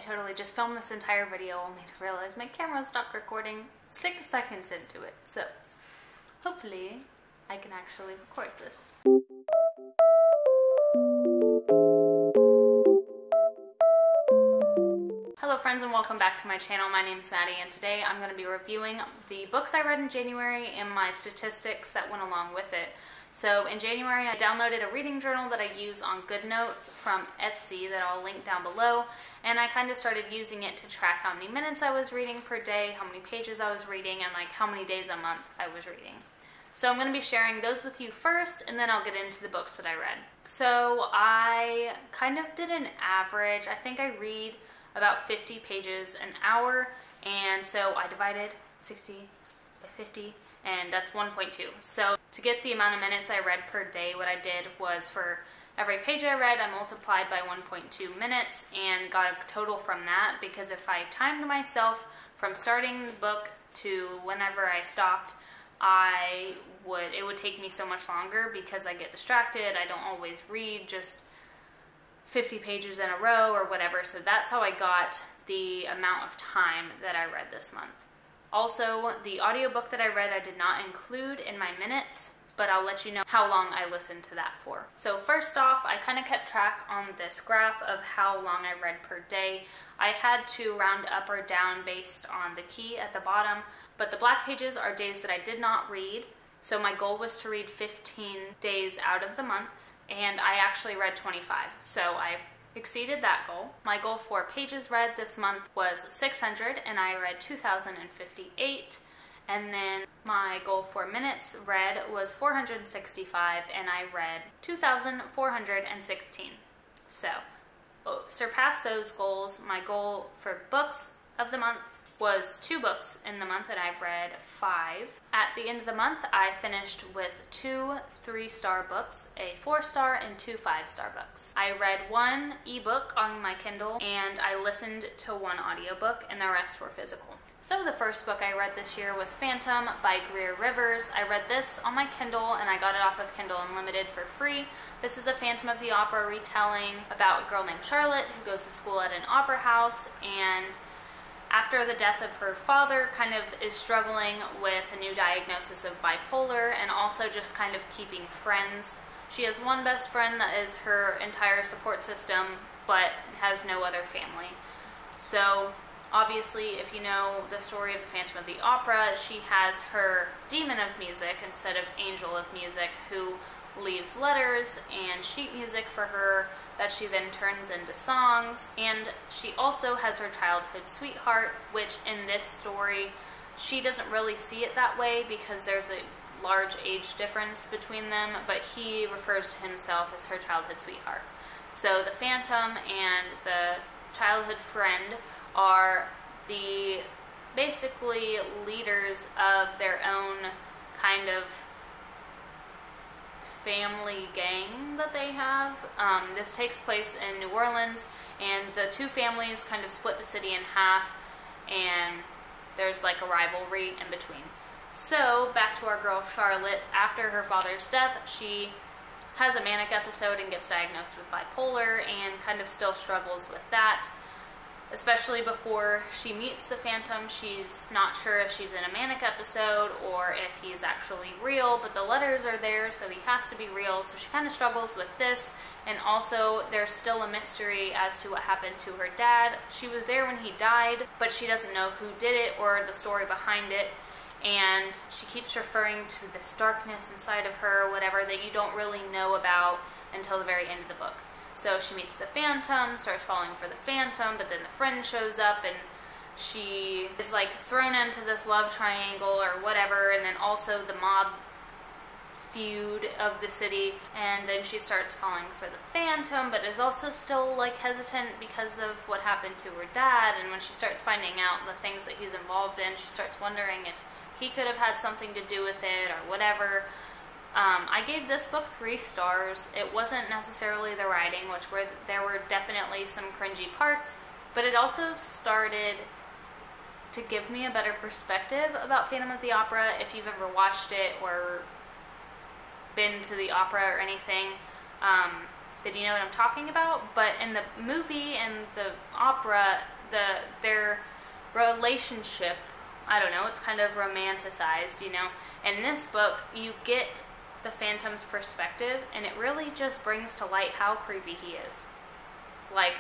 totally just filmed this entire video only to realize my camera stopped recording 6 seconds into it. So hopefully I can actually record this. Hello friends and welcome back to my channel. My name's Maddie and today I'm going to be reviewing the books I read in January and my statistics that went along with it. So in January I downloaded a reading journal that I use on GoodNotes from Etsy that I'll link down below, and I kind of started using it to track how many minutes I was reading per day, how many pages I was reading, and like how many days a month I was reading. So I'm going to be sharing those with you first, and then I'll get into the books that I read. So I kind of did an average. I think I read about 50 pages an hour, and so I divided 60 by 50, and that's 1.2. So to get the amount of minutes I read per day, what I did was for every page I read, I multiplied by 1.2 minutes and got a total from that, because if I timed myself from starting the book to whenever I stopped, it would take me so much longer because I get distracted. I don't always read just 50 pages in a row or whatever, so that's how I got the amount of time that I read this month. Also, the audiobook that I read I did not include in my minutes, but I'll let you know how long I listened to that for. So first off, I kind of kept track on this graph of how long I read per day. I had to round up or down based on the key at the bottom, but the black pages are days that I did not read. So my goal was to read 15 days out of the month, and I actually read 25. So I exceeded that goal. My goal for pages read this month was 600, and I read 2,058. And then my goal for minutes read was 465, and I read 2,416. So surpassed those goals. My goal for books of the month was 2 books in the month, and I've read 5. At the end of the month, I finished with 2 3-star books, a 4-star, and 2 5-star books. I read 1 ebook on my Kindle, and I listened to 1 audiobook, and the rest were physical. So the first book I read this year was Phantom by Greer Rivers. I read this on my Kindle, and I got it off of Kindle Unlimited for free. This is a Phantom of the Opera retelling about a girl named Charlotte who goes to school at an opera house, and after the death of her father, kind of is struggling with a new diagnosis of bipolar and also just kind of keeping friends. She has one best friend that is her entire support system, but has no other family. So obviously, if you know the story of the Phantom of the Opera, she has her demon of music instead of angel of music, who leaves letters and sheet music for her that she then turns into songs. And she also has her childhood sweetheart, which in this story she doesn't really see it that way because there's a large age difference between them, but he refers to himself as her childhood sweetheart. So the Phantom and the childhood friend are the basically leaders of their own kind of family gang that they have. This takes place in New Orleans, and the 2 families kind of split the city in half, and there's like a rivalry in between. So back to our girl Charlotte. After her father's death, she has a manic episode and gets diagnosed with bipolar and kind of still struggles with that. Especially before she meets the Phantom, she's not sure if she's in a manic episode or if he's actually real, but the letters are there, so he has to be real, so she kind of struggles with this. And also, there's still a mystery as to what happened to her dad. She was there when he died, but she doesn't know who did it or the story behind it, and she keeps referring to this darkness inside of her or whatever that you don't really know about until the very end of the book. So she meets the Phantom, starts falling for the Phantom, but then the friend shows up and she is like thrown into this love triangle or whatever, and then also the mob feud of the city, and then she starts falling for the Phantom, but is also still like hesitant because of what happened to her dad. And when she starts finding out the things that he's involved in, she starts wondering if he could have had something to do with it or whatever. I gave this book 3 stars. It wasn't necessarily the writing, there were definitely some cringy parts, but it also started to give me a better perspective about Phantom of the Opera. If you've ever watched it or been to the opera or anything, that you know what I'm talking about. But in the movie and the opera, their relationship, I don't know, it's kind of romanticized, you know. In this book, you get the Phantom's perspective, and it really just brings to light how creepy he is. Like,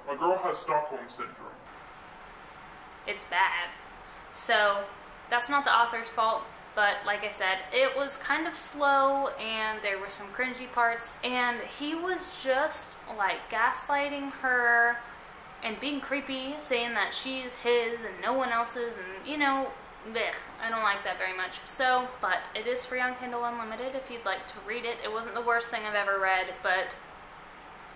my girl has Stockholm Syndrome. It's bad. So, that's not the author's fault, but like I said, it was kind of slow, and there were some cringy parts, and he was just, like, gaslighting her, and being creepy, saying that she's his and no one else's, and, you know, blech, I don't like that very much. So, but it is free on Kindle Unlimited if you'd like to read it. It wasn't the worst thing I've ever read, but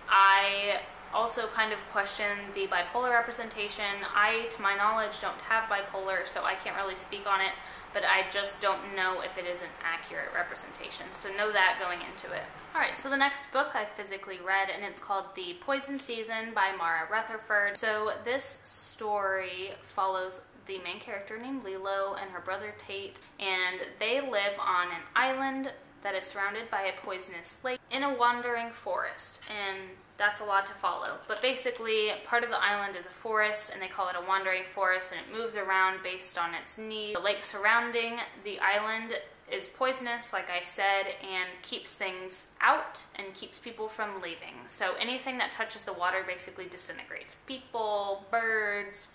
I also kind of question the bipolar representation. I, to my knowledge, don't have bipolar, so I can't really speak on it, but I just don't know if it is an accurate representation. So know that going into it. Alright, so the next book I physically read, and it's called The Poison Season by Mara Rutherford. So this story follows the main character named Lilo and her brother Tate, and they live on an island that is surrounded by a poisonous lake in a wandering forest, and that's a lot to follow. But basically, part of the island is a forest, and they call it a wandering forest, and it moves around based on its need. The lake surrounding the island is poisonous, like I said, and keeps things out and keeps people from leaving. So anything that touches the water basically disintegrates. People, birds,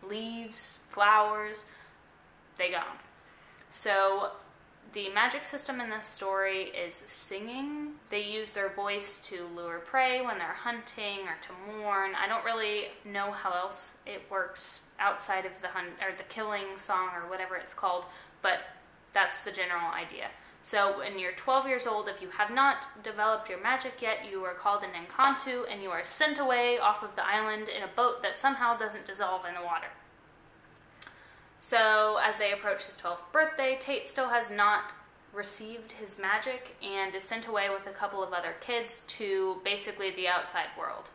leaves, flowers, they go. So the magic system in this story is singing. They use their voice to lure prey when they're hunting or to mourn. I don't really know how else it works outside of the hunt or the killing song or whatever it's called, but that's the general idea. So when you're 12 years old, if you have not developed your magic yet, you are called an Encanto, and you are sent away off of the island in a boat that somehow doesn't dissolve in the water. So as they approach his 12th birthday, Tate still has not received his magic and is sent away with a couple of other kids to basically the outside world.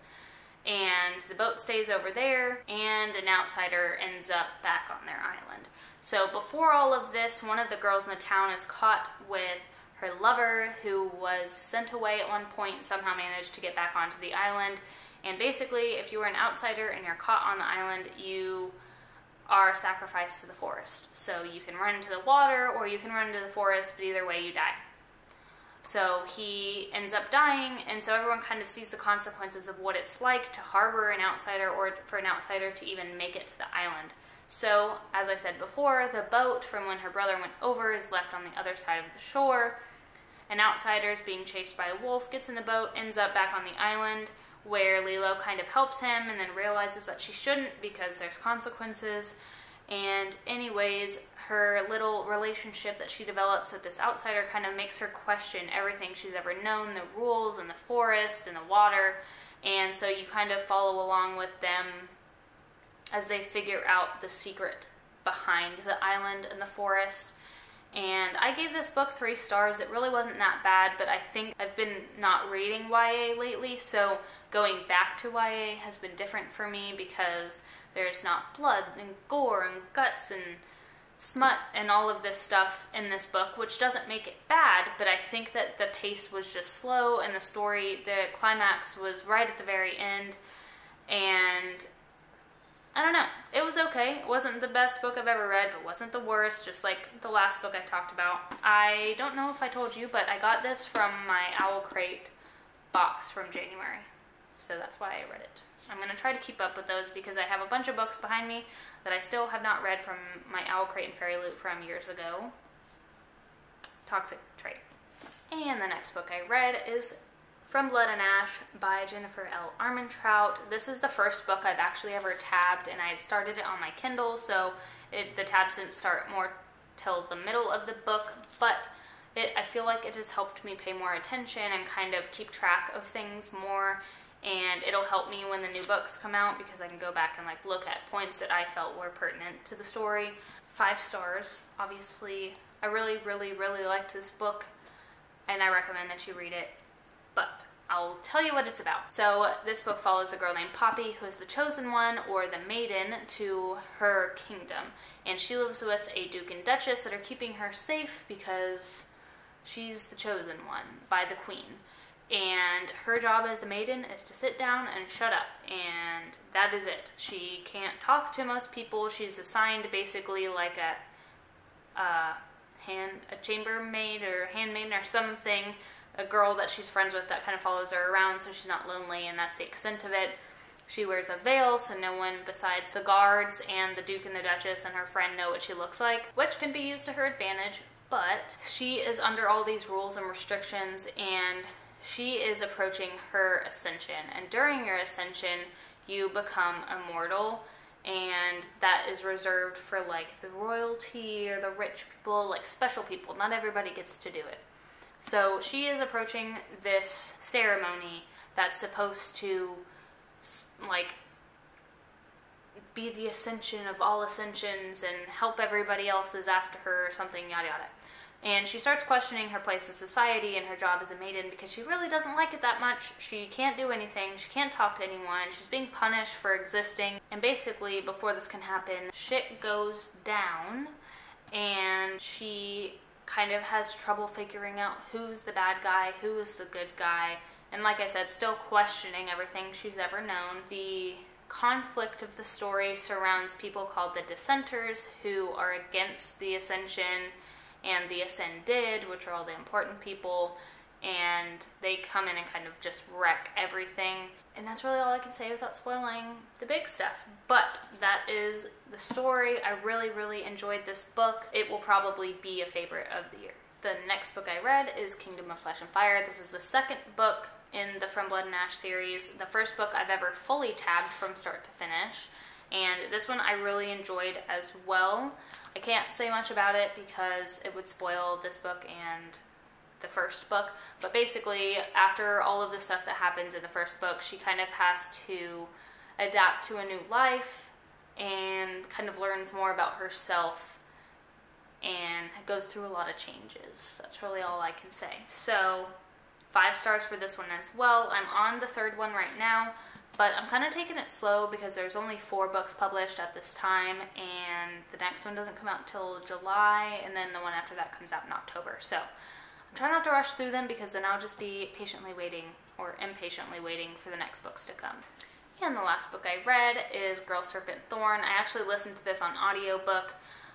And the boat stays over there, and an outsider ends up back on their island. So before all of this, one of the girls in the town is caught with her lover, who was sent away at one point and somehow managed to get back onto the island. And basically, if you were an outsider and you're caught on the island, you are sacrificed to the forest. So you can run into the water or you can run into the forest, but either way you die. So he ends up dying, and so everyone kind of sees the consequences of what it's like to harbor an outsider or for an outsider to even make it to the island. So, as I said before, the boat from when her brother went over is left on the other side of the shore. An outsider is being chased by a wolf, gets in the boat, ends up back on the island, where Lilo kind of helps him and then realizes that she shouldn't because there's consequences. And anyways, her little relationship that she develops with this outsider kind of makes her question everything she's ever known, the rules and the forest and the water. And so you kind of follow along with them as they figure out the secret behind the island and the forest. And I gave this book 3 stars. It really wasn't that bad, but I think I've been not reading YA lately, so going back to YA has been different for me because there's not blood and gore and guts and smut and all of this stuff in this book, which doesn't make it bad, but I think that the pace was just slow, and the story, the climax was right at the very end, and I don't know. It was okay. It wasn't the best book I've ever read, but wasn't the worst, just like the last book I talked about. I don't know if I told you, but I got this from my Owl Crate box from January. So that's why I read it. I'm going to try to keep up with those because I have a bunch of books behind me that I still have not read from my Owl Crate and Fairy Loot from years ago. Toxic Trait. And the next book I read is From Blood and Ash by Jennifer L. Armentrout. This is the first book I've actually ever tabbed, and I had started it on my Kindle, so the tabs didn't start more till the middle of the book, but I feel like it has helped me pay more attention and kind of keep track of things more, and it'll help me when the new books come out because I can go back and like look at points that I felt were pertinent to the story. 5 stars. Obviously, I really, really, really liked this book, and I recommend that you read it. But I'll tell you what it's about. So this book follows a girl named Poppy, who is the chosen one, or the maiden, to her kingdom. And she lives with a duke and duchess that are keeping her safe because she's the chosen one by the queen. And her job as the maiden is to sit down and shut up, and that is it. She can't talk to most people. She's assigned basically like a chambermaid or handmaiden or something, a girl that she's friends with that kind of follows her around so she's not lonely, and that's the extent of it. She wears a veil so no one besides the guards and the Duke and the Duchess and her friend know what she looks like, which can be used to her advantage, but she is under all these rules and restrictions, and she is approaching her ascension. And during your ascension, you become immortal, and that is reserved for like the royalty or the rich people, like special people. Not everybody gets to do it. So she is approaching this ceremony that's supposed to like be the ascension of all ascensions and help everybody else's after her or something, yada yada. And she starts questioning her place in society and her job as a maiden because she really doesn't like it that much. She can't do anything. She can't talk to anyone. She's being punished for existing. And basically, before this can happen, shit goes down, and she kind of has trouble figuring out who's the bad guy, who is the good guy. And like I said, still questioning everything she's ever known. The conflict of the story surrounds people called the dissenters, who are against the ascension and the ascended, which are all the important people, and they come in and kind of just wreck everything. And that's really all I can say without spoiling the big stuff. But that is the story. I really, really enjoyed this book. It will probably be a favorite of the year. The next book I read is Kingdom of Flesh and Fire. This is the second book in the From Blood and Ash series. The first book I've ever fully tabbed from start to finish. And this one I really enjoyed as well. I can't say much about it because it would spoil this book and the first book. But basically, after all of the stuff that happens in the first book, she kind of has to adapt to a new life and kind of learns more about herself and goes through a lot of changes. That's really all I can say. So, 5 stars for this one as well. I'm on the third one right now, but I'm kind of taking it slow because there's only 4 books published at this time, and the next one doesn't come out until July, and then the one after that comes out in October. So I'm trying not to rush through them because then I'll just be patiently waiting or impatiently waiting for the next books to come. And the last book I read is Girl, Serpent, Thorn. I actually listened to this on audiobook.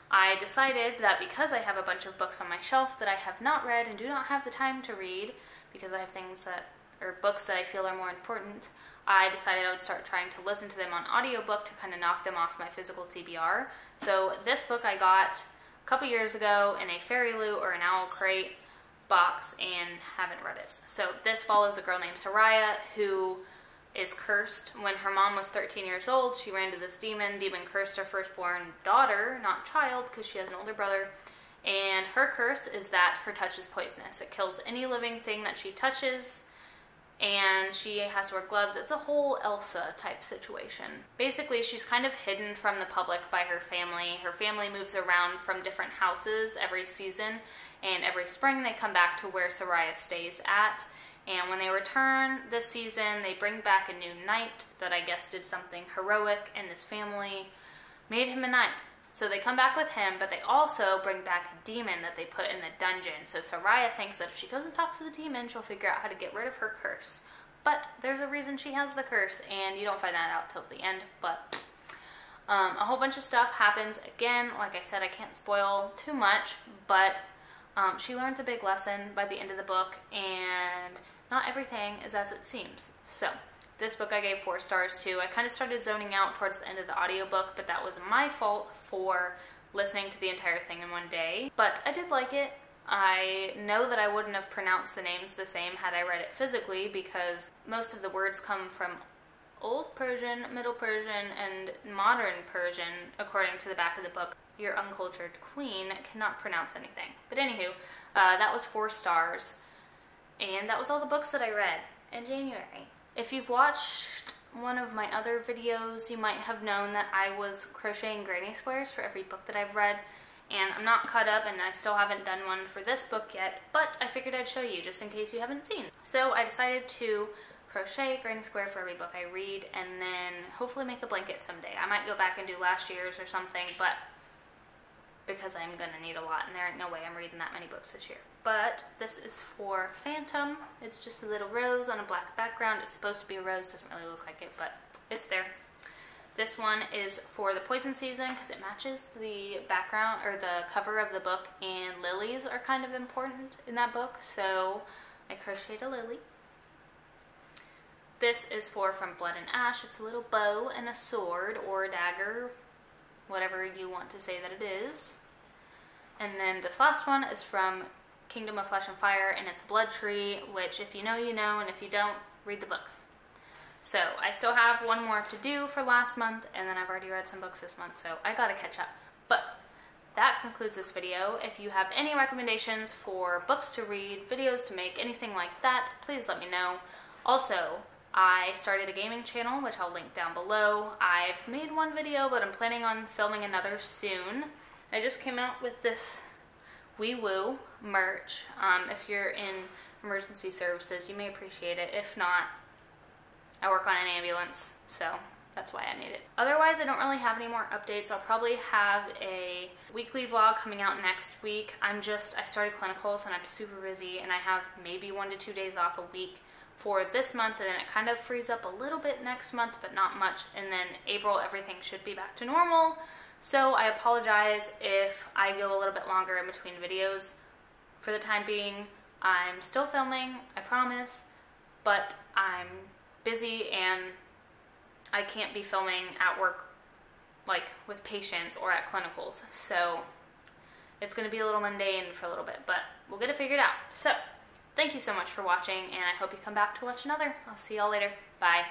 I decided that because I have a bunch of books on my shelf that I have not read and do not have the time to read, because I have things that, or books that I feel are more important, I decided I would start trying to listen to them on audiobook to kind of knock them off my physical TBR. So this book I got a couple years ago in a Fairy Loot or an Owl Crate box and haven't read it. So this follows a girl named Soraya who is cursed. When her mom was 13 years old, she ran to this demon. Demon cursed her firstborn daughter, not child, because she has an older brother. And her curse is that her touch is poisonous. It kills any living thing that she touches, and she has to wear gloves. It's a whole Elsa type situation. Basically, she's kind of hidden from the public by her family. Her family moves around from different houses every season, and every spring they come back to where Soraya stays at. And when they return this season, they bring back a new knight that I guess did something heroic, and this family made him a knight. So they come back with him, but they also bring back a demon that they put in the dungeon. So Soraya thinks that if she goes and talks to the demon, she'll figure out how to get rid of her curse. But there's a reason she has the curse, and you don't find that out till the end. But a whole bunch of stuff happens. Again, like I said, I can't spoil too much, but she learns a big lesson by the end of the book, and not everything is as it seems. So this book I gave 4 stars to. I kind of started zoning out towards the end of the audiobook, but that was my fault for listening to the entire thing in one day. But I did like it. I know that I wouldn't have pronounced the names the same had I read it physically, because most of the words come from Old Persian, Middle Persian, and Modern Persian, according to the back of the book. Your uncultured queen cannot pronounce anything. But anywho, that was 4 stars. And that was all the books that I read in January. If you've watched one of my other videos, you might have known that I was crocheting granny squares for every book that I've read. And I'm not caught up, and I still haven't done one for this book yet, but I figured I'd show you just in case you haven't seen. So I decided to crochet a granny square for every book I read, and then hopefully make a blanket someday. I might go back and do last year's or something, but because I'm going to need a lot, and there ain't no way I'm reading that many books this year. But this is for Phantom. It's just a little rose on a black background. It's supposed to be a rose, doesn't really look like it, but it's there. This one is for the poison season because it matches the background or the cover of the book, and lilies are kind of important in that book, so I crocheted a lily. This is for From Blood and Ash. It's a little bow and a sword or a dagger, whatever you want to say that it is. And then this last one is from Kingdom of Flesh and Fire, and it's Blood Tree, which if you know, you know, and if you don't, read the books. So I still have one more to do for last month, and then I've already read some books this month, so I gotta catch up. But that concludes this video. If you have any recommendations for books to read, videos to make, anything like that, please let me know. Also, I started a gaming channel, which I'll link down below. I've made one video, but I'm planning on filming another soon. I just came out with this Wee Woo merch. If you're in emergency services, you may appreciate it. If not, I work on an ambulance, so that's why I made it. Otherwise, I don't really have any more updates. I'll probably have a weekly vlog coming out next week. I started clinicals and I'm super busy, and I have maybe 1 to 2 days off a week for this month, and then it kind of frees up a little bit next month, but not much, and then April everything should be back to normal. So I apologize if I go a little bit longer in between videos. For the time being, I'm still filming, I promise, but I'm busy and I can't be filming at work like with patients or at clinicals, so it's going to be a little mundane for a little bit, but we'll get it figured out. So thank you so much for watching, and I hope you come back to watch another. I'll see y'all later. Bye.